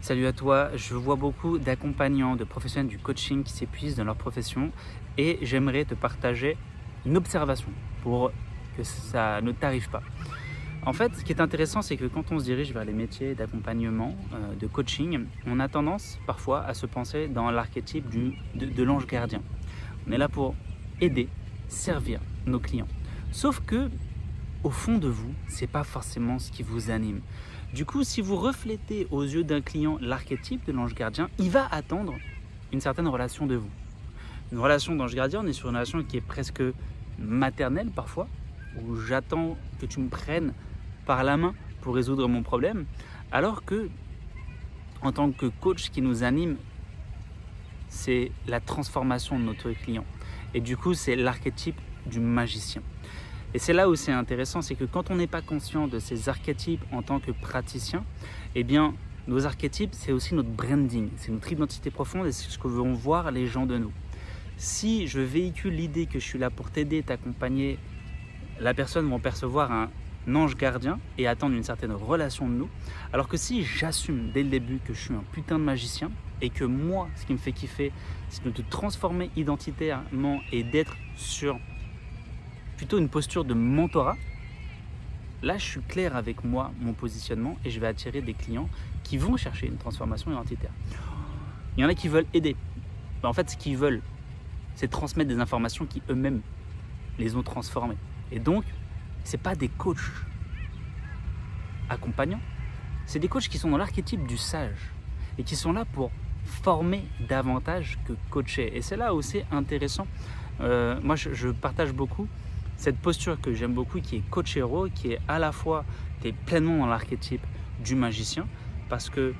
Salut à toi, je vois beaucoup d'accompagnants, de professionnels du coaching qui s'épuisent dans leur profession et j'aimerais te partager une observation pour que ça ne t'arrive pas. En fait, ce qui est intéressant, c'est que quand on se dirige vers les métiers d'accompagnement, de coaching, on a tendance parfois à se penser dans l'archétype de l'ange gardien. On est là pour aider, servir nos clients. Sauf que, au fond de vous, ce n'est pas forcément ce qui vous anime. Du coup, si vous reflétez aux yeux d'un client l'archétype de l'ange gardien, il va attendre une certaine relation de vous. Une relation d'ange gardien, on est sur une relation qui est presque maternelle parfois, où j'attends que tu me prennes par la main pour résoudre mon problème, alors que, en tant que coach, ce qui nous anime, c'est la transformation de notre client. Et du coup, c'est l'archétype du magicien. Et c'est là où c'est intéressant, c'est que quand on n'est pas conscient de ces archétypes en tant que praticien, eh bien, nos archétypes, c'est aussi notre branding, c'est notre identité profonde et c'est ce que vont voir les gens de nous. Si je véhicule l'idée que je suis là pour t'aider, t'accompagner, la personne va percevoir un ange gardien et attendre une certaine relation de nous. Alors que si j'assume dès le début que je suis un putain de magicien et que moi, ce qui me fait kiffer, c'est de te transformer identitairement et d'être sur plutôt une posture de mentorat, là je suis clair avec moi, mon positionnement et je vais attirer des clients qui vont chercher une transformation identitaire. Il y en a qui veulent aider. En fait, ce qu'ils veulent, c'est transmettre des informations qui eux-mêmes les ont transformées. Et donc, ce n'est pas des coachs accompagnants, c'est des coachs qui sont dans l'archétype du sage et qui sont là pour former davantage que coacher. Et c'est là où c'est intéressant. Moi, je partage beaucoup cette posture que j'aime beaucoup, qui est coach héros, qui est à la fois, tu es pleinement dans l'archétype du magicien parce que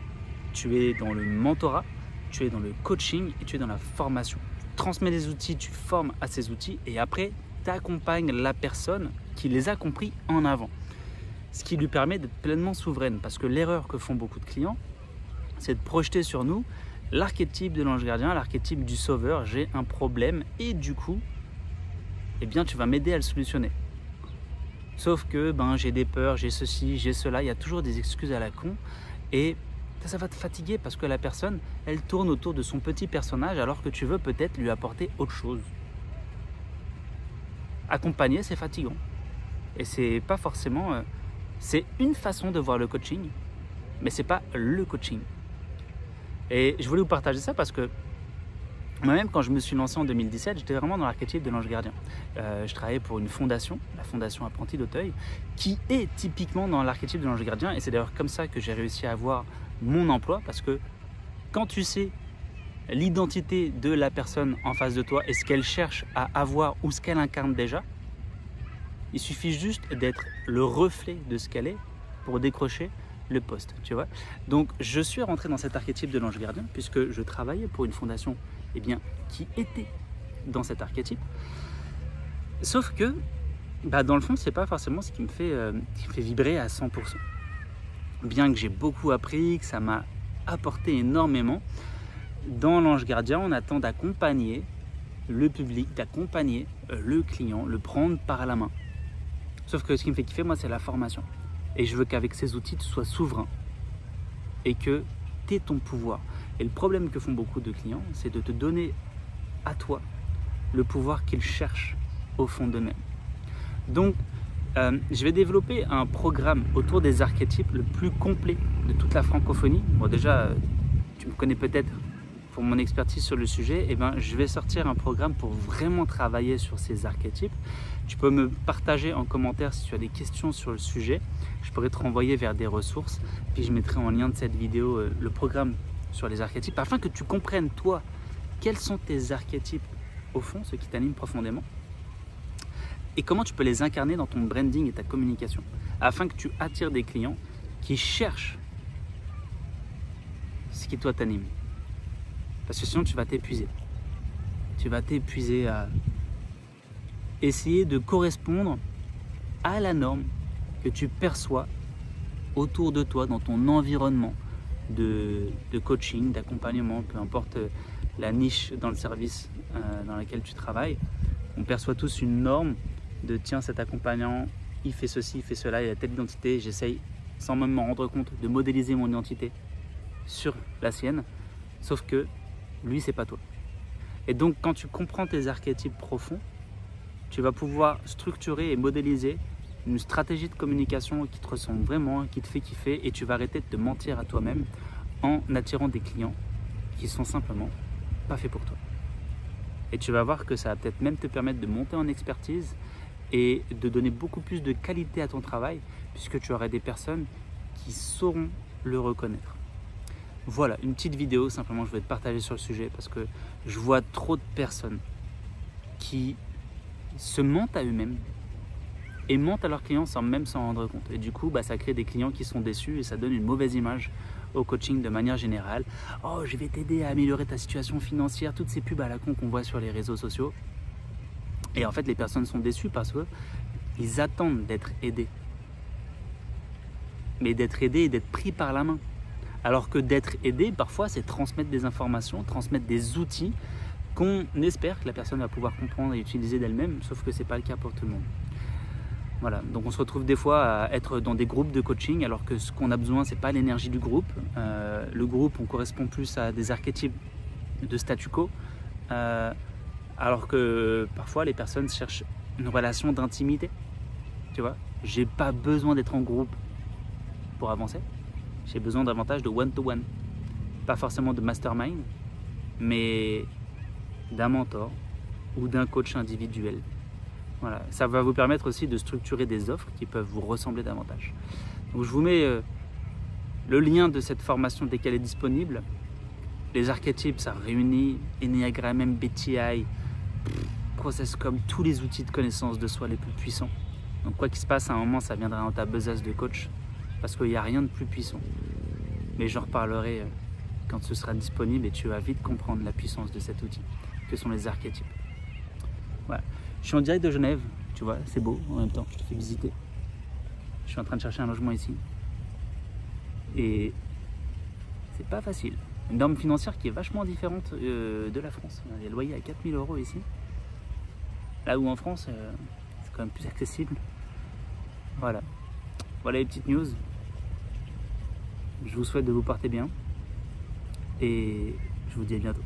tu es dans le mentorat, tu es dans le coaching et tu es dans la formation. Tu transmets des outils, tu formes à ces outils et après, tu accompagnes la personne qui les a compris en avant. Ce qui lui permet d'être pleinement souveraine parce que l'erreur que font beaucoup de clients, c'est de projeter sur nous l'archétype de l'ange gardien, l'archétype du sauveur. J'ai un problème et du coup, eh bien, tu vas m'aider à le solutionner. Sauf que j'ai des peurs, j'ai ceci, j'ai cela, il y a toujours des excuses à la con et ça va te fatiguer parce que la personne, elle tourne autour de son petit personnage alors que tu veux peut-être lui apporter autre chose. Accompagner, c'est fatigant et c'est pas forcément... c'est une façon de voir le coaching, mais c'est pas le coaching. Et je voulais vous partager ça parce que moi-même, quand je me suis lancé en 2017, j'étais vraiment dans l'archétype de l'ange gardien. Je travaillais pour une fondation, la Fondation Apprenti d'Auteuil, qui est typiquement dans l'archétype de l'ange gardien. Et c'est d'ailleurs comme ça que j'ai réussi à avoir mon emploi. Parce que quand tu sais l'identité de la personne en face de toi et ce qu'elle cherche à avoir ou ce qu'elle incarne déjà, il suffit juste d'être le reflet de ce qu'elle est pour décrocher le poste, tu vois. Donc, je suis rentré dans cet archétype de l'ange gardien puisque je travaillais pour une fondation qui était dans cet archétype. Sauf que, dans le fond, c'est pas forcément ce qui me fait vibrer à 100%. Bien que j'ai beaucoup appris, que ça m'a apporté énormément, dans l'ange gardien, on attend d'accompagner le public, d'accompagner le client, le prendre par la main. Sauf que ce qui me fait kiffer, moi, c'est la formation. Et je veux qu'avec ces outils, tu sois souverain et que tu aies ton pouvoir. Et le problème que font beaucoup de clients, c'est de te donner à toi le pouvoir qu'ils cherchent au fond d'eux-mêmes. Donc, je vais développer un programme autour des archétypes le plus complet de toute la francophonie. Bon, déjà, tu me connais peut-être pour mon expertise sur le sujet. Je vais sortir un programme pour vraiment travailler sur ces archétypes. Tu peux me partager en commentaire si tu as des questions sur le sujet. Je pourrais te renvoyer vers des ressources. Puis je mettrai en lien de cette vidéo le programme sur les archétypes afin que tu comprennes, toi, quels sont tes archétypes au fond, ceux qui t'animent profondément, et comment tu peux les incarner dans ton branding et ta communication afin que tu attires des clients qui cherchent ce qui toi t'anime. Parce que sinon, tu vas t'épuiser. Tu vas t'épuiser à essayer de correspondre à la norme que tu perçois autour de toi, dans ton environnement de coaching, d'accompagnement, peu importe la niche dans le service dans laquelle tu travailles. On perçoit tous une norme de tiens, cet accompagnant, il fait ceci, il fait cela, il a telle identité, j'essaye sans même m'en rendre compte de modéliser mon identité sur la sienne, sauf que lui, c'est pas toi. Et donc, quand tu comprends tes archétypes profonds, tu vas pouvoir structurer et modéliser une stratégie de communication qui te ressemble vraiment, qui te fait kiffer, et tu vas arrêter de te mentir à toi-même en attirant des clients qui sont simplement pas faits pour toi. Et tu vas voir que ça va peut-être même te permettre de monter en expertise et de donner beaucoup plus de qualité à ton travail, puisque tu auras des personnes qui sauront le reconnaître. Voilà, une petite vidéo, simplement je vais te partager sur le sujet, parce que je vois trop de personnes qui se mentent à eux-mêmes et mentent à leurs clients sans même s'en rendre compte. Et du coup, ça crée des clients qui sont déçus et ça donne une mauvaise image au coaching de manière générale. Oh, je vais t'aider à améliorer ta situation financière, toutes ces pubs à la con qu'on voit sur les réseaux sociaux. Et en fait, les personnes sont déçues parce qu'ils attendent d'être aidés. Mais d'être aidés et d'être pris par la main. Alors que d'être aidé, parfois, c'est transmettre des informations, transmettre des outils qu'on espère que la personne va pouvoir comprendre et utiliser d'elle-même, sauf que ce n'est pas le cas pour tout le monde. Voilà, donc on se retrouve des fois à être dans des groupes de coaching, alors que ce qu'on a besoin, ce n'est pas l'énergie du groupe. Le groupe, on correspond plus à des archétypes de statu quo, alors que parfois les personnes cherchent une relation d'intimité. Tu vois, j'ai pas besoin d'être en groupe pour avancer. J'ai besoin davantage de one-to-one. Pas forcément de mastermind, mais d'un mentor ou d'un coach individuel. Voilà. Ça va vous permettre aussi de structurer des offres qui peuvent vous ressembler davantage. Donc je vous mets le lien de cette formation dès qu'elle est disponible. Les archétypes, ça réunit Enneagram, MBTI, ProcessCom, tous les outils de connaissance de soi les plus puissants. Donc quoi qu'il se passe, à un moment, ça viendra dans ta besace de coach, parce qu'il n'y a rien de plus puissant. Mais j'en reparlerai quand ce sera disponible et tu vas vite comprendre la puissance de cet outil, que sont les archétypes. Voilà. Je suis en direct de Genève, tu vois, c'est beau en même temps, je te fais visiter. Je suis en train de chercher un logement ici. Et c'est pas facile. Une norme financière qui est vachement différente de la France. Il y a le loyer à 4 000 € ici. Là où en France, c'est quand même plus accessible. Voilà. Voilà les petites news. Je vous souhaite de vous porter bien. Et je vous dis à bientôt.